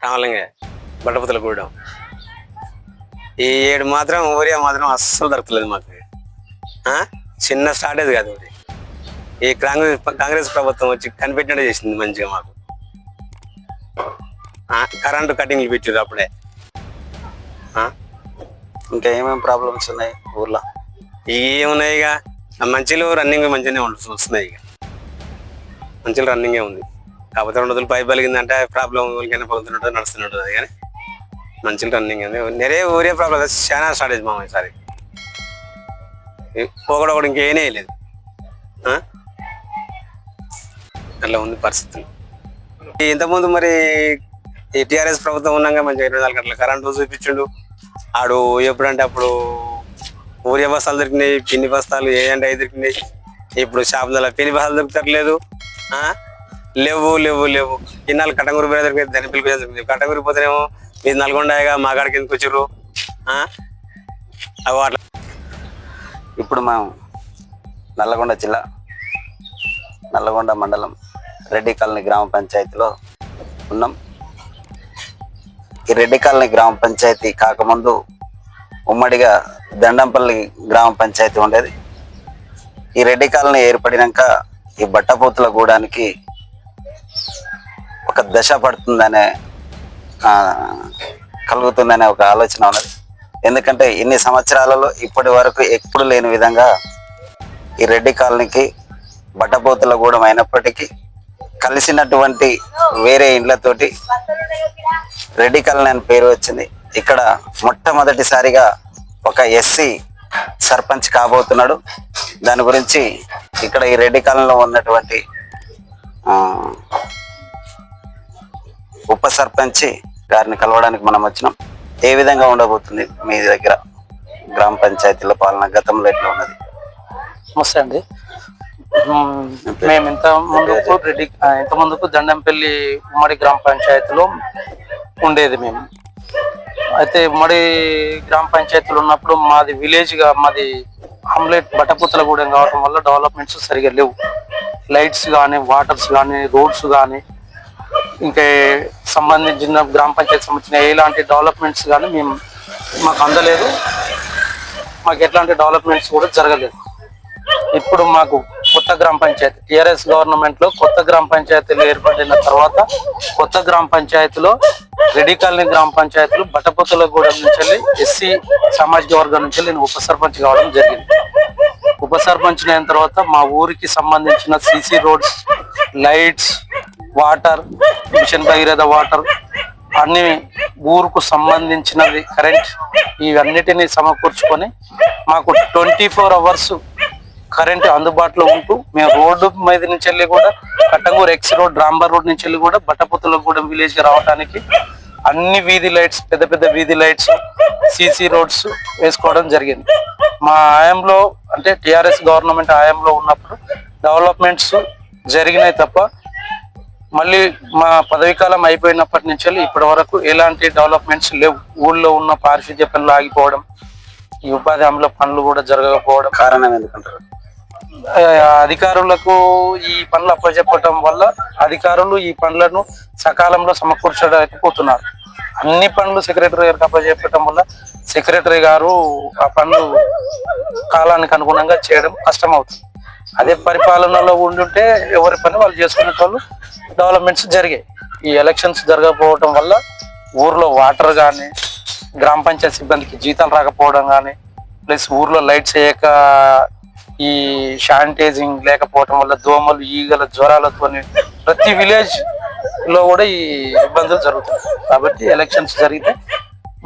రామలింగే బట్టపుతలగూడెం. ఈ ఏడు మాత్రం ఊరియా మాత్రం అస్సలు దొరకలేదు మాకు. చిన్న స్టార్టేజ్ కాదు ఊరి. ఈ కాంగ్రెస్ ప్రభుత్వం వచ్చి కనిపెట్టినట్టు చేసింది మంచిగా మాకు. కరెంటు కటింగ్లు పెట్టారు అప్పుడే. ఇంకా ఏమేమి ప్రాబ్లమ్స్ ఉన్నాయి ఊర్లో? ఏమున్నాయి ఇక మంచిలు రన్నింగ్ మంచిగానే వస్తున్నాయి. ఇక మంచిలు రన్నింగే ఉంది. కాకపోతే 2 రోజులు పైపు పలిగిందంటే ప్రాబ్లం ఊరికైనా పలుకుతుంటుంది, నడుస్తుంటుంది. కానీ మంచిలు రన్నింగ్ ఉంది. నెరే ఊరే ప్రాబ్లం చాలా స్టార్టేజ్ మామ ఈసారి. ఒకడొకడు ఇంకేనే లేదు. అట్లా ఉంది పరిస్థితులు. ఇంతకుముందు మరి ఈ టీఆర్ఎస్ ప్రభుత్వం ఉన్నాక మంచిగా 24 గంటల కరెంటు చూపించిండు. ఆడు ఎప్పుడంటే అప్పుడు ఊరియా బస్తాలు దొరికినాయి, పిన్ని బస్తాలు ఏ అంటే అవి దొరికినాయి. ఇప్పుడు షాపులలో పిన్ని బస్తాలు దొరుకుతట్లేదు. లేవు లేవు లేవు. ఇన్నాళ్ళు కట్టంగూరి పోయినా దొరికింది, ధనిపిల్లి పోయినా దొరికింది. కట్టంగూరి పోతేనేమో మీరు నల్గొండగా మా కాడికి ఎందుకు వచ్చారు అవి అట్లా. ఇప్పుడు మనం నల్లగొండ జిల్లా నల్లగొండ మండలం రెడ్డి కాలనీ గ్రామ పంచాయతీలో ఉన్నాం. ఈ రెడ్డి కాలనీ గ్రామ పంచాయతీ కాకముందు ఉమ్మడిగా దండంపల్లి గ్రామ పంచాయతీ ఉండేది. ఈ రెడ్డి కాలనీ ఏర్పడినాక ఈ బట్టపూతుల గూడానికి ఒక దశ పడుతుందనే కలుగుతుందనే ఒక ఆలోచన ఉన్నది. ఎందుకంటే ఇన్ని సంవత్సరాలలో ఇప్పటి వరకు ఎప్పుడు లేని విధంగా ఈ రెడ్డి కాలనీకి బట్టపోతుల గూడెం అయినప్పటికీ కలిసినటువంటి వేరే ఇండ్లతోటి రెడ్డి కాలనీ అని పేరు వచ్చింది. ఇక్కడ మొట్టమొదటిసారిగా ఒక ఎస్సీ సర్పంచ్ కాబోతున్నాడు. దాని గురించి ఇక్కడ ఈ రెడ్డి కాలనీలో ఉన్నటువంటి ఉప సర్పంచ్ గారిని కలవడానికి మనం వచ్చినాం. ఏ విధంగా ఉండబోతుంది మీ దగ్గర గ్రామ పంచాయతీల పాలన గతంలో ఎట్లా ఉన్నది? నమస్తే అండి. మేము ఇంత ముందుకు దండంపల్లి ఉమ్మడి గ్రామ పంచాయతీలో ఉండేది మేము. అయితే ఉమ్మడి గ్రామ పంచాయతీలు ఉన్నప్పుడు మాది విలేజ్గా మాది ఆమ్లెట్ బట్టపుతలగూడెం కావడం వల్ల డెవలప్మెంట్స్ సరిగా లేవు. లైట్స్ కానీ, వాటర్స్ కానీ, రోడ్స్ కానీ, ఇంకా సంబంధించిన గ్రామ పంచాయతీ సంబంధించిన ఎలాంటి డెవలప్మెంట్స్ కానీ మాకు అందలేదు. మాకు ఎట్లాంటి డెవలప్మెంట్స్ కూడా జరగలేదు. ఇప్పుడు మాకు కొత్త గ్రామ పంచాయతీ టీఆర్ఎస్ గవర్నమెంట్లో కొత్త గ్రామ పంచాయతీలు ఏర్పడిన తర్వాత కొత్త గ్రామ పంచాయతీలో రెడ్డి కాలనీ గ్రామ పంచాయతీలు బట్టపుతలగూడెం నుంచి వెళ్ళి ఎస్సీ సామాజిక వర్గం నుంచి నేను ఉప సర్పంచ్ కావడం జరిగింది. ఉప సర్పంచ్ అయిన తర్వాత మా ఊరికి సంబంధించిన CC roads, lights, water, mission Bhagiratha water అన్ని ఊరుకు సంబంధించినది, కరెంట్, ఇవన్నిటినీ సమకూర్చుకొని మాకు 24 hours కరెంట్ అందుబాటులో ఉంటూ మేము రోడ్డు మీద నుంచి వెళ్ళి కూడా కట్టంగూరు ఎక్స్ రోడ్, రాంబర్ రోడ్ నుంచి వెళ్ళి కూడా బట్టపుతలగూడెం విలేజ్కి రావడానికి అన్ని వీధి లైట్స్, పెద్ద పెద్ద వీధి లైట్స్, సీసీ రోడ్స్ వేసుకోవడం జరిగింది. మా హయాంలో అంటే టీఆర్ఎస్ గవర్నమెంట్ హయాంలో ఉన్నప్పుడు డెవలప్మెంట్స్ జరిగినాయి తప్ప మళ్ళీ మా పదవీకాలం అయిపోయినప్పటి నుంచి ఇప్పటి వరకు ఎలాంటి డెవలప్మెంట్స్ లేవు. ఊళ్ళో ఉన్న పారిశుద్ధ్య పనులు ఆగిపోవడం, ఈ ఉపాధి హామీల పనులు కూడా జరగకపోవడం. కారణం ఎందుకంటారు? అధికారులకు ఈ పనులు అప్పచెప్పడం వల్ల అధికారులు ఈ పనులను సకాలంలో సమకూర్చలేకపోతున్నారు. అన్ని పనులు సెక్రటరీ గారికి అప్పచెప్పడం వల్ల సెక్రటరీ గారు ఆ పనులు కాలానికి అనుగుణంగా చేయడం కష్టమవుతుంది. అదే పరిపాలనలో ఉండుంటే ఎవరి పని వాళ్ళు చేసుకునే వాళ్ళు డెవలప్మెంట్స్ జరిగాయి. ఈ ఎలక్షన్స్ జరగకపోవడం వల్ల ఊర్లో వాటర్ కానీ, గ్రామ పంచాయతీ సిబ్బందికి జీతాలు రాకపోవడం కానీ, ప్లస్ ఊర్లో లైట్స్ వేయక ఈ శానిటైజింగ్ లేకపోవడం వల్ల దోమలు, ఈగల, జ్వరాలతో ప్రతి విలేజ్ లో కూడా ఈ ఇబ్బందులు జరుగుతాయి. కాబట్టి ఎలక్షన్స్ జరిగితే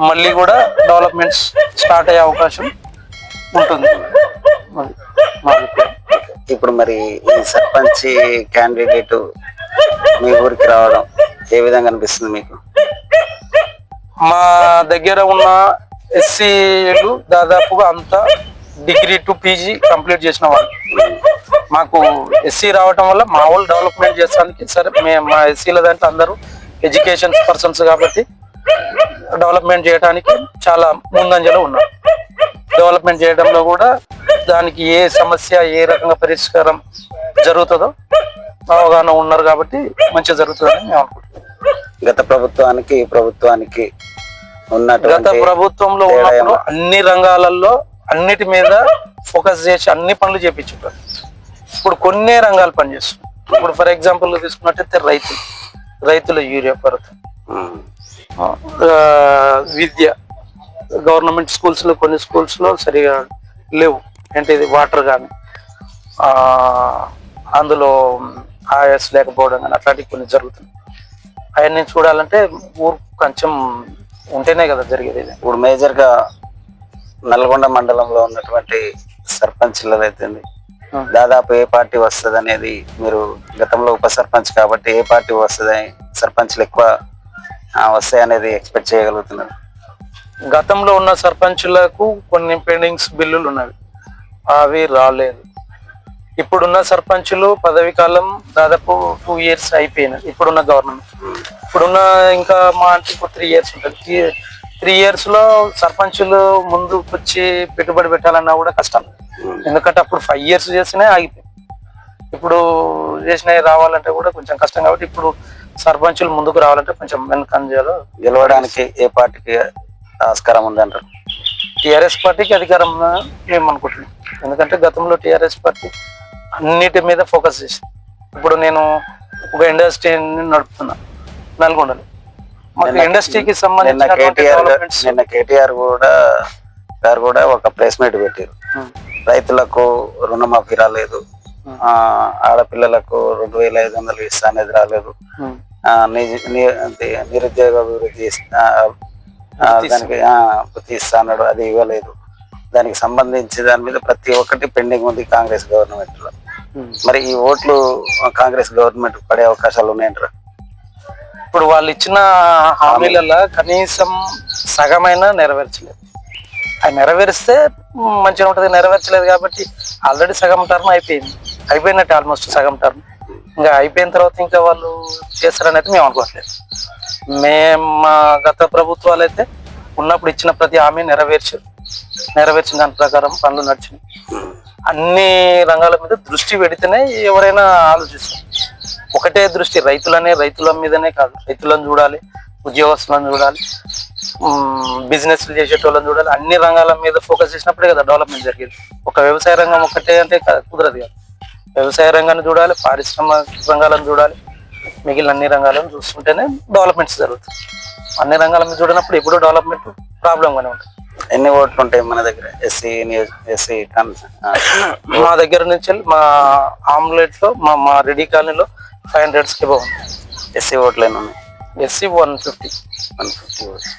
మళ్ళీ కూడా డెవలప్మెంట్స్ స్టార్ట్ అయ్యే అవకాశం ఉంటుంది. ఇప్పుడు మరి ఈ సర్పంచ్ క్యాండిడేట్ మీ ఊరికి రావడం ఏ విధంగా అనిపిస్తుంది మీకు? మా దగ్గర ఉన్న ఎస్సీలు దాదాపుగా అంతా డిగ్రీ టు పీజీ కంప్లీట్ చేసిన వాళ్ళు. మాకు ఎస్సీ రావటం వల్ల మా వాళ్ళు డెవలప్మెంట్ చేసడానికి సరే మా ఎస్సీల దాంట్లో అందరూ ఎడ్యుకేషన్ పర్సన్స్ కాబట్టి డెవలప్మెంట్ చేయడానికి చాలా ముందంజలో ఉన్నారు. డెవలప్మెంట్ చేయడంలో కూడా దానికి ఏ సమస్య ఏ రకంగా పరిష్కారం జరుగుతుందో అవగాహన ఉన్నారు కాబట్టి మంచిగా జరుగుతుందని మేము అనుకుంటున్నాం. గత ప్రభుత్వానికి ఈ ప్రభుత్వానికి గత ఉన్నటువంటి ప్రభుత్వంలో తేడా ఉన్నప్పుడు ఏమన్నా? అన్ని రంగాలలో అన్నిటి మీద ఫోకస్ చేసి అన్ని పనులు చేపించుంటారు. ఇప్పుడు కొన్ని రంగాలు పనిచేస్తున్నాయి. ఇప్పుడు ఫర్ ఎగ్జాంపుల్ తీసుకున్నట్టయితే రైతుల యూరియా కొరత, ఉమ్, విద్య, గవర్నమెంట్ స్కూల్స్ లో కొన్ని స్కూల్స్ లో సరిగా లేవు, ఏంటిది వాటర్ కానీ అందులో ఆయస్ లేకపోవడం కానీ అట్లాంటివి కొన్ని జరుగుతున్నాయి. అవన్నీ చూడాలంటే ఊరు కొంచెం ఉంటేనే కదా జరిగేది. ఇప్పుడు మేజర్ గా నల్గొండ మండలంలో ఉన్నటువంటి సర్పంచ్లది అయితేంది దాదాపు ఏ పార్టీ వస్తుంది అనేది, మీరు గతంలో ఉప సర్పంచ్ కాబట్టి ఏ పార్టీ వస్తుంది, సర్పంచ్లు ఎక్కువ వస్తాయి అనేది ఎక్స్పెక్ట్ చేయగలుగుతున్నారు? గతంలో ఉన్న సర్పంచులకు కొన్ని పెండింగ్స్ బిల్లులు ఉన్నవి, అవి రాలేదు. ఇప్పుడున్న సర్పంచులు పదవి కాలం దాదాపు 2 years అయిపోయినాయి. ఇప్పుడున్న గవర్నమెంట్ ఇప్పుడున్న ఇంకా మా అంటే ఇప్పుడు 3 years ఉంటుంది. 3 years లో సర్పంచులు ముందుకు వచ్చి పెట్టుబడి పెట్టాలన్నా కూడా కష్టం. ఎందుకంటే అప్పుడు 5 years చేసినాయి ఆగిపోయి, ఇప్పుడు చేసినవి రావాలంటే కూడా కొంచెం కష్టం. కాబట్టి ఇప్పుడు సర్పంచులు ముందుకు రావాలంటే కొంచెం వెనకంజలో గెలవడానికి ఏ పార్టీకి ఆస్కారం ఉందంటారు? టిఆర్ఎస్ పార్టీకి అధికారం మేము అనుకుంటున్నాం. ఎందుకంటే గతంలో టిఆర్ఎస్ పార్టీ అన్నిటి మీద ఫోకస్ చేసి, ఇప్పుడు నేను ఒక ఇండస్ట్రీని నడుపుతున్నా నల్గొండలో. మాకు ఇండస్ట్రీకి నిన్న కేటీఆర్ గారు కూడా ఒక ప్రెస్ మీట్ పెట్టారు. రైతులకు రుణమాఫీ రాలేదు, ఆడపిల్లలకు 2500 ఇస్తా అనేది రాలేదు, నిరుద్యోగ అభివృద్ధి దానికి వృత్తి ఇస్తా అన్నాడు, అది ఇవ్వలేదు. దానికి సంబంధించి దాని మీద ప్రతి ఒక్కటి పెండింగ్ ఉంది కాంగ్రెస్ గవర్నమెంట్ లో. మరి ఈ ఓట్లు కాంగ్రెస్ గవర్నమెంట్ పడే అవకాశాలు ఉన్నాయంటారా? ఇప్పుడు వాళ్ళు ఇచ్చిన హామీలలో కనీసం సగమైనా నెరవేర్చలేదు. అది నెరవేరిస్తే మంచిగా ఉంటుంది, నెరవేర్చలేదు కాబట్టి ఆల్రెడీ సగం టర్మ్ అయిపోయినట్టు ఆల్మోస్ట్ సగం టర్మ్. ఇంకా అయిపోయిన తర్వాత ఇంకా వాళ్ళు చేస్తారని అయితే మేము అనుకోవట్లేదు. మా గత ప్రభుత్వాలు అయితే ఉన్నప్పుడు ఇచ్చిన ప్రతి హామీ నెరవేర్చిన దాని ప్రకారం పనులు నడిచినాయి. అన్ని రంగాల మీద దృష్టి పెడితేనే ఎవరైనా ఆలోచిస్తారు. ఒకటే దృష్టి రైతుల మీదనే కాదు, రైతులను చూడాలి, ఉద్యోగస్తులను చూడాలి, బిజినెస్లు చేసేటోళ్ళని చూడాలి. అన్ని రంగాల మీద ఫోకస్ చేసినప్పుడే కదా డెవలప్మెంట్ జరిగేది. ఒక వ్యవసాయ రంగం ఒకటే అంటే కుదరదు కదా. వ్యవసాయ రంగాన్ని చూడాలి, పారిశ్రామిక రంగాలను చూడాలి, మిగిలిన అన్ని రంగాలను చూస్తుంటేనే డెవలప్మెంట్స్ జరుగుతుంది. అన్ని రంగాల మీద చూడనప్పుడు ఎప్పుడు డెవలప్మెంట్ ప్రాబ్లంగానే ఉంటుంది. ఎన్ని ఓట్లు ఉంటాయి మన దగ్గర ఎస్సీ? మా దగ్గర నుంచి మా ఆమ్లెట్ లో మా రెడీ కాలనీలో 500 కి బాగుంది. ఎస్సీ ఓట్లు ఎన్ని ఉన్నాయి? ఎస్సీ 150 150 ఓట్లు.